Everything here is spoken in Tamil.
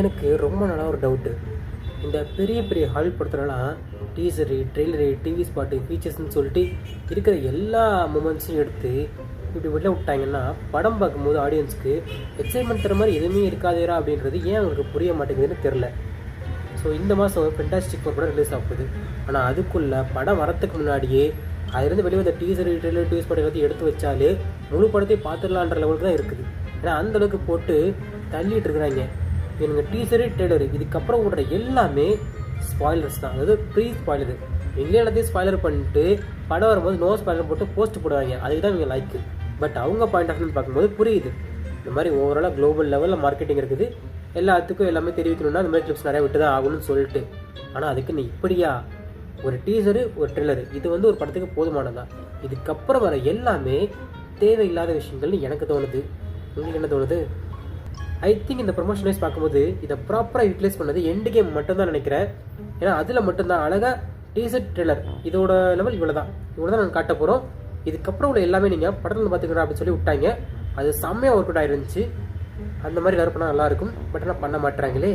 எனக்கு ரொம்ப நாளாக ஒரு டவுட்டு. இந்த பெரிய பெரிய ஹாலிவுட் படத்துலலாம் டீசரு, ட்ரெய்லரு, டிவி ஸ்பாட்டு, ஃபீச்சர்ஸ்னு சொல்லிட்டு இருக்கிற எல்லா மூமெண்ட்ஸையும் எடுத்து இப்படி வெளில விட்டாங்கன்னா படம் பார்க்கும்போது ஆடியன்ஸ்க்கு எக்ஸைட்மெண்ட் தர மாதிரி எதுவுமே இருக்காதேரா அப்படின்றது ஏன் அவங்களுக்கு புரிய மாட்டேங்குதுன்னு தெரில. ஸோ இந்த மாதம் ஃபென்டாஸ்டிக் ஃபோர் படம் ரிலீஸ் ஆகுது. ஆனால் அதுக்குள்ளே படம் வரத்துக்கு முன்னாடியே அதிலிருந்து வெளியே வந்த டீசரு, ட்ரெய்லர், டிவி ஸ்பாட் எல்லாத்தையும் எடுத்து வச்சாலே முழு படத்தையும் பார்த்துடலான்ற லெவலுக்கு தான் இருக்குது. ஏன்னா அந்தளவுக்கு போட்டு தள்ளிட்டு இருக்கிறாங்க. எனக்கு டீசரு, ட்ரெய்லரு இதுக்கப்புறம் விடுற எல்லாமே ஸ்பாய்லர்ஸ் தான். அதாவது ப்ரீ ஸ்பாய்லரு. எங்களே எல்லாத்தையும் ஸ்பாய்லர் பண்ணிட்டு படம் வரும்போது நோ ஸ்பாய்லர் போட்டு போஸ்ட் போடுவாங்க. அதுக்கு தான் இவங்க லைக்கு. பட் அவங்க பாயிண்ட் ஆஃப் வியூ பார்க்கும்போது புரியுது, இந்த மாதிரி ஓவராலாக குளோபல் லெவலில் மார்க்கெட்டிங் இருக்குது, எல்லாத்துக்கும் எல்லாமே தெரிவிக்கணும்னா இந்த மாதிரி கிளிப்ஸ் நிறையா விட்டு தான் ஆகணும்னு சொல்லிட்டு. ஆனால் அதுக்கு நீ இப்படியா ஒரு டீசரு, ஒரு ட்ரெய்லரு இது வந்து ஒரு படத்துக்கு போதுமானதான். இதுக்கப்புறம் வர எல்லாமே தேவையில்லாத விஷயங்கள்னு எனக்கு தோணுது. உங்களுக்கு என்ன தோணுது? ஐ திங்க் இந்த ப்ரொமோஷன் வைஸ் பார்க்கும்போது இதை ப்ராப்பராக யூட்டிலைஸ் பண்ணது எண்டு கேம் மட்டும்தான் நினைக்கிறேன். ஏன்னா அதில் மட்டும்தான் அழகாக டீசர், ட்ரெய்லர் இதோட லெவல் இவ்வளோ தான் நாங்கள் காட்ட போகிறோம். இதுக்கப்புறம் உள்ள எல்லாமே நீங்கள் படத்தில் பார்த்துக்கிறோம் அப்படின்னு சொல்லி விட்டாங்க. அது செம்மையாக ஒர்க் அவுட் ஆயிருந்துச்சு. அந்த மாதிரி எல்லாரும் பண்ணால் நல்லாயிருக்கும். பட் ஆனால் பண்ண மாட்டுறாங்களே.